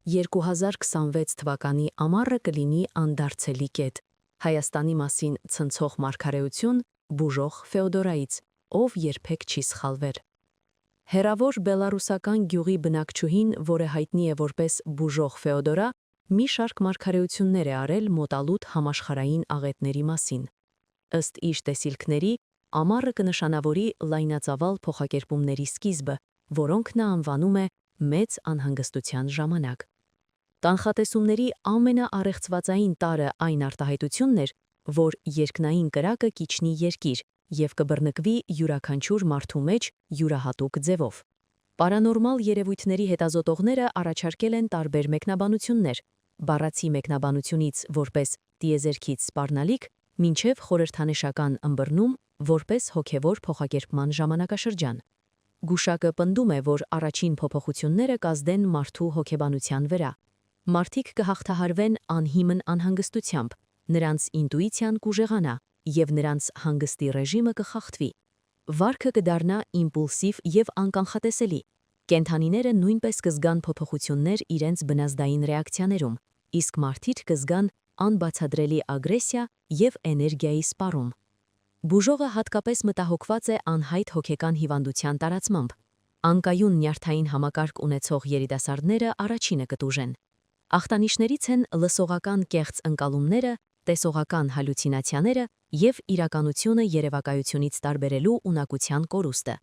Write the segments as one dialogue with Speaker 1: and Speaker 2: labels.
Speaker 1: 2026 թվականի ամառը կլինի անդարձելի կետ, Հայաստանի մասին ցնցող մարգարեություն բուժող Ֆեոդորայից, ով երբեք չի սխալվեր։ Հեռավոր բելարուսական գյուղի բնակչուհին, որը հայտնի է որպես բուժող Ֆեոդորա, մի շարք մարգարեություններ է արել մոտալուտ համաշխարհային աղետների մասին։ Ըստ իր տեսիլքների, ամառը կնշանավորի լայնածավալ փոխակերպումների սկիզբը, որոնք նա անվանում է մեծ անհանգստության ժամանակ։ Կանխատեսումների ամենաառեղծվածային տարը այն արտահայտությունն էր, որ երկնային կրակը կիջնի երկիր և կբռնկվի յուրաքանչյուր մարդու մեջ յուրահատուկ ձևով։ Պարանորմալ երևույթների հետազոտողները առաջարկել են տարբեր մեկնաբանություններ, բառացի մեկնաբանությունից որպես տիեզերքից սպառնալիք, մինչև խորհրդանշական ըմբռնում որպես հոգևոր փոխակերպման ժամանակաշրջան։ Գուշակը պնդում է, որ առաջին փոփոխությունները կազդեն մարդու հոգեբանության վրա։ Մարդիկ կհաղթահարվեն անհիմն անհանգստությամբ, նրանց ինտուիցիան կուժեղանա և նրանց հանգստի ռեժիմը կխախտվի։ Վարքը կդառնա իմպուլսիվ և անկանխատեսելի։ Կենդանիները նույնպես կզգան փոփոխություններ իրենց բնազդային ռեակցիաներում, իսկ մարդիկ կզգան անբացատրելի ագրեսիա և էներգիայի սպառում։ Բուժողը հատկապես մտահոգված է անհայտ հոգեկան հիվանդության տարածմամբ։ Անկայուն նյարդային համակարգ ունեցող երիտասարդները առաջինը կտուժեն։ Ախտանիշներից են լսողական կեղծ ընկալումները, տեսողական հալյուցինացիաները և իրականությունը երևակայությունից տարբերելու ունակության կորուստը։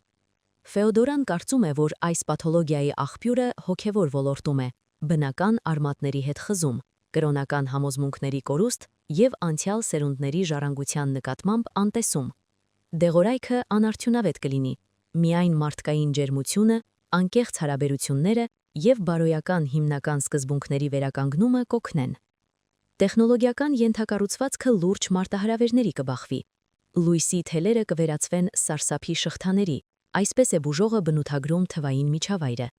Speaker 1: Ֆեոդորան կարծում է, որ այս պաթոլոգիայի աղբյուրը հոգևոր ոլորտում է, բնական արմատների հետ խզում, կրոնական համոզմունքների կորուստ և անցյալ սերունդների ժառանգության նկատմամբ անտեսում։ Դեղորայքը անարդյունավետ կլինի, միայն մարդկային ջերմությունը, անկեղծ հարաբերությունները և բարոյական հիմնական սկզբունքների վերականգնումը կօգնեն։ Տեխնոլոգիական ենթակառուցվածքը լուրջ մարտահրավերների կբախվի։ Լույսի թելերը կվերածվեն սարսափի շղթաների, այսպես է բուժողը բնութագրում թվային միջավայրը։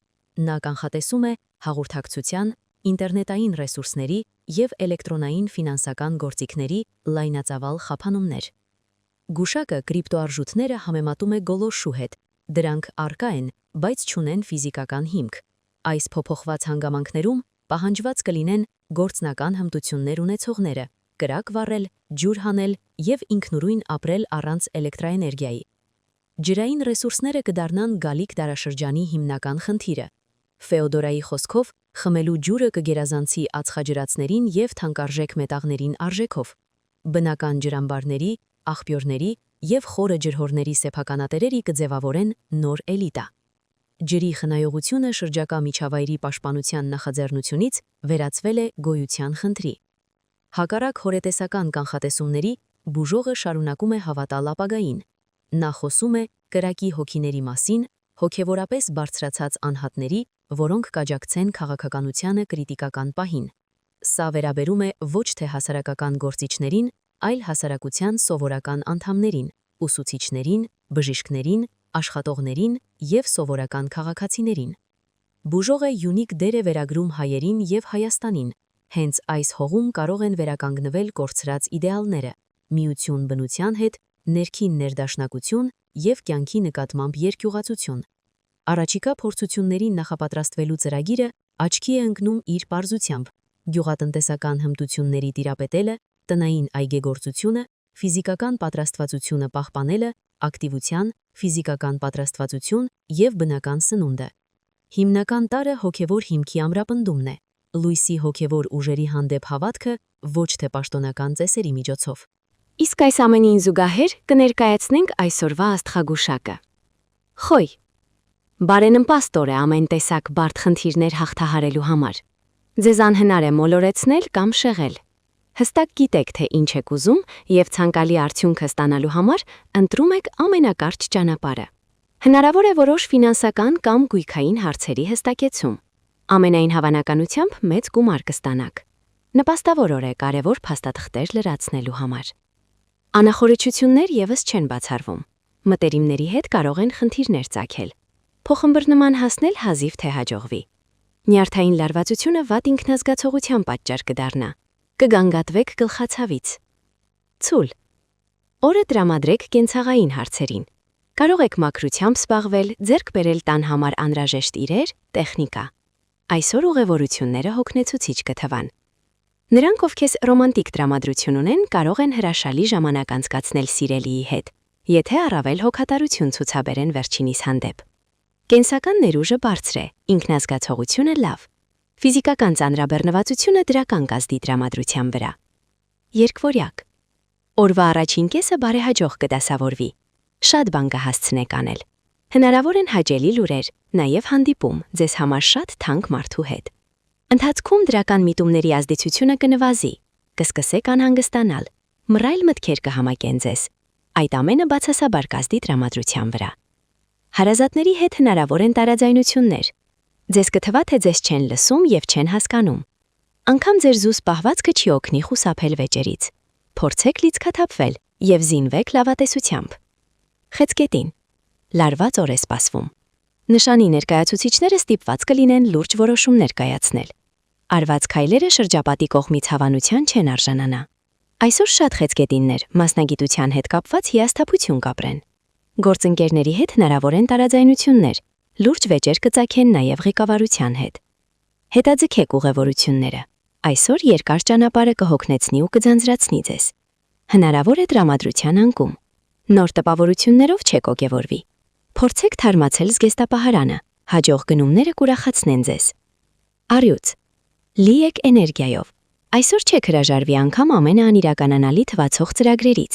Speaker 1: Նա կանխատեսում է հաղորդակցության, ինտերնետային ռեսուրսների և էլեկտրոնային ֆինանսական գործիքների լայնածավալ խափանումներ։ Գուշակը կրիպտոարժութները համեմատում է գոլորշու հետ, դրանք առկա են, բայց չունեն ֆիզիկական հիմք։ Այս փոփոխված հանգամանքներում պահանջված կլինեն գործնական հմտություններ ունեցողները, կրակ վառել, ջուր հանել և ինքնուրույն ապրել առանց էլեկտրաէներգիայի։ Ջրային ռեսուրսները կդառնան գալիք դարաշրջանի հիմնական խնդիրը։ Ֆեոդորայի խոսքով, խմելու ջուրը կգերազանցի ածխաջրածներին և թանկարժեք մետաղներին արժեքով։ Բնական ջրամբարների, աղբյուրների և խորը ջրհորների սեփականատերերի կձևավորեն նոր էլիտա։ Ջրի խնայողությունը շրջակա միջավայրի պաշտպանության նախաձեռնությունից վերածվել է գոյության խնդրի։ Հակառակ հորետեսական կանխատեսումների, բուժողը շարունակում է հավատալ ապագային։ Նա խոսում է կրակի հոգիների մասին, հոգևորապես բարձրացած անհատների, որոնք կաջակցեն քաղաքականությանը կրիտիկական պահին։ Սա վերաբերում է ոչ թե հասարակական գործիչներին, այլ հասարակության սովորական անդամներին, ուսուցիչներին, բժիշկներին, աշխատողներին և սովորական քաղաքացիներին։ Բուժողը յունիկ դեր է վերագրում հայերին և Հայաստանին։ Հենց այս հողում կարող են վերականգնվել կորցրած իդեալները՝ միություն բնության հետ, ներքին ներդաշնակություն և կյանքի նկատմամբ երկյուղացություն։ Առաջիկա փորձություններին նախապատրաստվելու ծրագիրը աչքի է ընկնում իր պարզությամբ՝ գյուղատնտեսական հմտությունների տիրապետելը, տնային այգեգործությունը, ֆիզիկական պատրաստվածությունը պահպանելը, ակտիվության, ֆիզիկական պատրաստվածություն և բնական սնունդը։ Հիմնական տարրը հոգևոր հիմքի ամրապնդումն է, լույսի հոգևոր ուժերի հանդեպ հավատքը ոչ թե պաշտոնական ծեսերի միջոցով։
Speaker 2: Իսկ այս ամենին զուգահեռ կներկայացնենք այսօրվա աստղագուշակը։ Խոյ։ Բարենպաստ օր է ամեն տեսակ բարդ խնդիրներ հաղթահարելու համար։ Ձեզ անհնար է մոլորեցնել կամ շեղել։ Հստակ գիտեք, թե ինչ եք ուզում և ցանկալի արդյունքը ստանալու համար ընտրում եք ամենակարճ ճանապարհը։ Հնարավոր է որոշ ֆինանսական կամ գույքային հարցերի հստակեցում։ Ամենայն հավանականությամբ մեծ գումար կստանաք։ Նպաստավոր օր է կարևոր փաստաթղթեր լրացնելու համար։ Անախորժություններ ևս չեն բացառվում։ Մտերիմների հետ կարող են խնդիրներ ծագել։ Փոխըմբռնման հասնել հազիվ թե հաջողվի։ Նյարդային լարվածությունը վատ ինքնազգացողության պատճառ կդառնա։ Կգանգատվեք գլխացավից։ Ցուլ։ Օրը տրամադրեք կենցաղային հարցերին։ Կարող եք մաքրությամբ զբաղվել, ձեռք բերել տան համար անհրաժեշտ իրեր, տեխնիկա։ Այսօր ուղևորությունները հոգնեցուցիչ կթվան։ Նրանք, ովքեր ռոմանտիկ տրամադրություն ունեն, կարող են հրաշալի ժամանակ անցկացնել սիրելիի հետ, եթե առավել հոգատարություն ցուցաբերեն վերջինիս հանդեպ։ Կենսական ներուժը բարձր է, ինքնազգացողությունը լավ։ Ֆիզիկական ծանրաբեռնվածությունը դրական կազդի տրամադրության վրա։ Երկվորյակ։ Օրվա առաջին կեսը բարեհաջող կդասավորվի։ Շատ բան կհասցնեք անել։ Հնարավոր են հաճելի լուրեր, նաև հանդիպում ձեզ համար շատ թանկ մարդու հետ։ Ընթացքում դրական միտումների ազդեցությունը կնվազի, կսկսեք անհանգստանալ, մռայլ մտքեր կհամակեն ձեզ։ Այդ ամենը բացասաբար կազդի տրամադրության վրա։ Հարազատների հետ հնարավոր են տարաձայնություններ։ Ձեզ կթվա, թե ձեզ չեն լսում և չեն հասկանում։ Անգամ ձեր զուս պահվածքը չի օգնի խուսափել վեճերից։ Փորձեք լիցքաթափվել և զինվեք լավատեսությամբ։ Խեցգետին։ Լարված օր է սպասվում։ Նշանի ներկայացուցիչները ստիպված կլինեն լուրջ որոշումներ կայացնել։ Արված քայլերը շրջապատի կողմից հավանության չեն արժանանա։ Այսօր շատ խեցգետիններ մասնագիտության հետ կապված հիասթափություն կապրեն։ Գործընկերների հետ հնարավոր են տարաձայնություններ, լուրջ վեճեր կծագեն նաև ղեկավարության հետ։ Հետաձգեք ուղևորությունները։ Այսօր երկար ճանապարհը կհոգնեցնի ու կձանձրացնի ձեզ։ Հնարավոր է տրամադրության անկում։ Նոր տպավորություններով չեք ոգևորվի։ Փորձեք թարմացել զգեստապահարանը, հաջող գնումները կուրախացնեն ձեզ։ Առյուծ։ Լի եք էներգիայով։ Այսօր չեք հրաժարվի անգամ ամենը անիրականանալի թվացող ծրագրերից։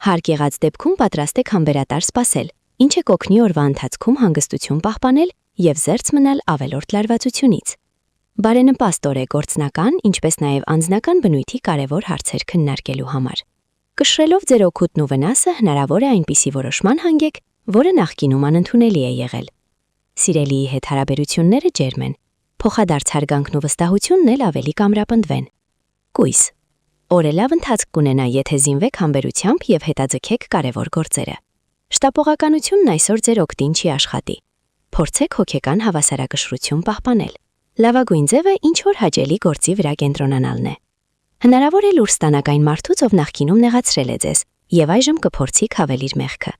Speaker 2: Հարկ եղած դեպքում պատրաստ եք համբերատար սպասել, ինչը կօգնի օրվա ընթացքում հանգստություն պահպանել և զերծ մնալ ավելորդ լարվածությունից։ Բարենպաստ օր է գործնական, ինչպես նաև անձնական բնույթի կարևոր հարցեր քննարկելու համար։ Կշռելով ձեր օգուտն ու վնասը հնարավոր է այնպիսի որոշման հանգեք, որը նախկինում անընդունելի է եղել։ Սիրելիի հետ հարաբերությունները ջերմ են, փոխադարձ հարգանքն ու վստահությունն էլ ավելի կամրապնդվեն։ Կույս։ Օրը լավ ընթացք կունենա, եթե զինվեք համբերությամբ և հետաձգեք կարևոր գործերը։ Շտապողականությունն այսօր ձեր օգտին չի աշխատի։ Փորձեք հոգեկան հավասարակշռություն պահպանել։ Լավագույն ձևը ինչ-որ հաճելի գործի վրա կենտրոնանալն է։ Հնարավոր է լուր ստանաք այն մարդուց, ով նախկինում նեղացրել է ձեզ, և այժմ կփորձի քավել իր մեղքը։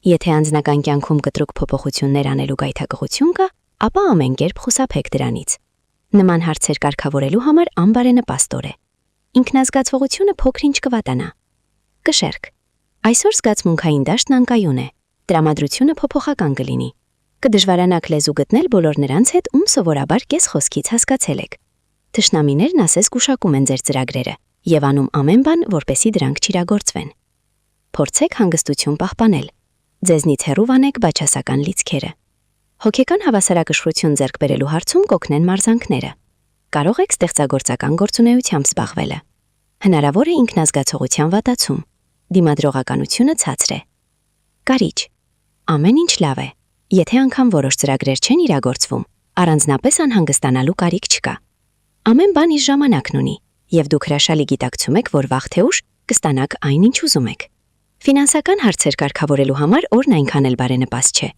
Speaker 2: Եթե անձնական կյանքում կտրուկ փոփոխություններ անելու գայթակղություն կա, ապա ամեն կերպ խուսափեք դրանից։ Նման հարցեր կարգավորելու համար անբարենպաստ օր է։ Ինքնազգացողությունը փոքր-ինչ կվատանա։ Կշեռք։ Այսօր զգացմունքային դաշտն անկայուն է։ Տրամադրությունը փոփոխական կլինի։ Կդժվարանաք լեզու գտնել բոլոր նրանց հետ, ում սովորաբար կես խոսքից հասկացել եք։ Թշնամիներն ասես գուշակում են ձեր ծրագրերը և անում ամեն բան, որպեսզի դրանք չիրագործվեն։ Փորձեք հանգստություն պահպանել։ Ձեզնից հեռու վանեք բաչասական լիցքերը։ Հոգեկան հավասարակշռություն ձեռք բերելու հարցում կօգնեն մարզանքները։ Կարող եք ստեղծագործական գործունեությամբ զբաղվելը։ Հնարավոր է ինքնազգացողության վատացում։ Դիմադրողականությունը ցածր է։ Կարիճ։ Ամեն ինչ լավ է։ Եթե անգամ որոշ ծրագրեր չեն իրագործվում, առանձնապես անհանգստանալու կարիք չկա։ Ամեն բան իր ժամանակն ունի, և դուք հրաշալի գիտակցում եք, որ վաղ թե ուշ կստանաք այն, ինչ ուզում եք։ Ֆինանսական հարցեր կարգավորելու համար օրն այնքան էլ բարենպաստ չէ։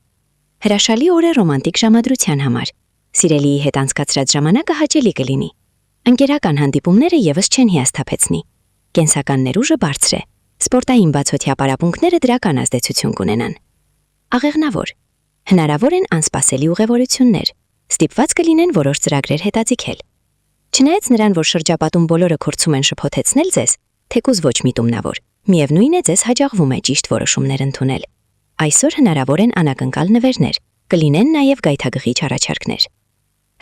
Speaker 2: Հրաշալի օր է ռոմանտիկ ժամադրության համար։ Սիրելիի հետ անցկացրած ժամանակը հաճելի կլինի։ Ընկերական հանդիպումները ևս չեն հիասթափեցնի։ Կենսական ներուժը բարձր է։ Սպորտային բացօթյա պարապմունքները դրական ազդեցություն կունենան։ Աղեղնավոր։ Հնարավոր են անսպասելի ուղևորություններ։ Ստիպված կլինեն որոշ ծրագրեր հետաձգել։ Չնայած նրան, որ շրջապատում բոլորը փորձում են շփոթեցնել ձեզ, թեկուզ ոչ միտումնավոր, միևնույն է ձեզ հաջողվում է ճիշտ որոշումներ ընդունել։ Այսօր հնարավոր են անակնկալ նվերներ, կլինեն նաև գայթակղիչ առաջարկներ։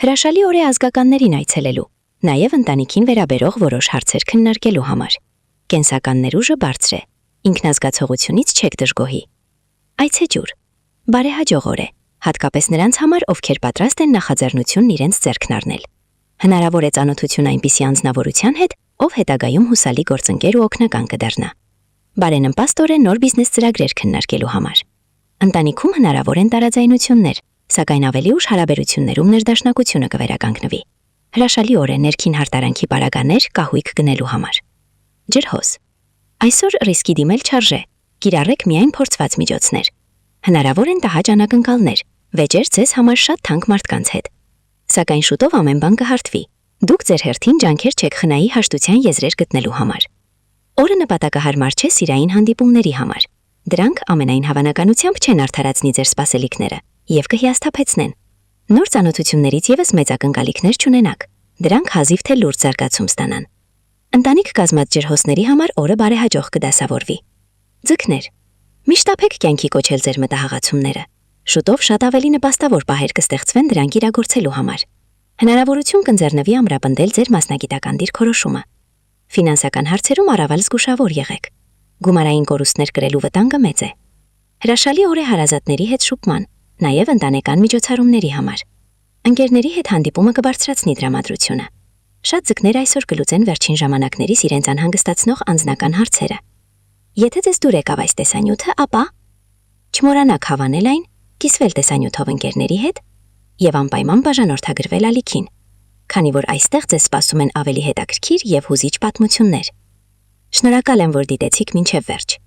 Speaker 2: Հրաշալի օր է ազգականներին այցելելու, նաև ընտանիքին վերաբերող որոշ հարցեր քննարկելու համար։ Կենսական ներուժը բարձր է, ինքնազգացողությունից չեք դժգոհի։ Այցեջուր։ Բարեհաջող օր է, հատկապես նրանց համար, ովքեր պատրաստ են նախաձեռնությունն իրենց ձեռքն առնել։ Հնարավոր է ծանոթություն այնպիսի անձնավորության հետ, ով հետագայում հուսալի գործընկեր ու օգնական կդառնա։ Բարենպաստ օր է նոր բիզնես ծրագրեր քննարկելու համար։ Ընտանիքում հնարավոր են տարաձայնություններ, սակայն ավելի ուշ հարաբերություններում ներդաշնակությունը կվերականգնվի։ Հրաշալի օր է ներքին հարտարանքի պարագաներ կահույք գնելու համար։ Ջրհոս։ Այսօր ռիսկի դիմել չարժե, կիրառեք միայն փորձված միջոցներ։ Հնարավոր են տհաճ անակնկալներ, վեճեր ձեզ համար շատ թանկ մարդկանց հետ։ Սակայն շուտով ամեն բան կհարթվի։ Դուք ձեր հերթին ջանքեր չեք խնայի հաշտության եզրեր գտնելու համար։ Օրը նպատակահարմար չէ սիրային հանդիպումների համար։ Դրանք ամենայն հավանականությամբ չեն արդարացնի ձեր սպասելիքները և կհիասթափեցնեն։ Նոր ծանոթություններից եւս մեծ ակնկալիքներ չունենաք։ Դրանք հազիվ թե լուրջ զարգացում ստանան։ Ընտանիք կազմած ջրհոսների համար օրը բարեհաջող կդասավորվի։ Ձկներ։ Միշտ ապեք կյանքի կոչել ձեր մտահղացումները։ Շուտով շատ ավելի նպաստավոր պահեր կստեղծվեն դրանք իրագործելու համար։ Հնարավորություն կընձեռնվի ամրապնդել ձեր մասնագիտական դիրքորոշումը։ Ֆինանսական հարցերում առավել զգուշավոր եղեք։ Գումարային կորուստներ կրելու վտանգը մեծ է։ Հրաշալի օր է հարազատների հետ շփման, նաև ընտանեկան միջոցառումների համար։ Ընկերների հետ հանդիպումը կբարձրացնի տրամադրությունը։ Շատ ձկներ այսօր կլուծեն վերջին ժամանակներիս իրենց անհանգստացնող անձնական հարցերը։ Եթե ձեզ դուր եկավ այս տեսանյութը, ապա չմոռանաք հավանել այն, կիսվել տեսանյութով ընկերների հետ եւ անպայման բաժանորդագրվել ալիքին, քանի որ այստեղ ձեզ սպասում են ավելի հետաքրքիր եւ հուզիչ պատմություններ։ Շնորհակալ եմ, որ դիտեցիք մինչև վերջ։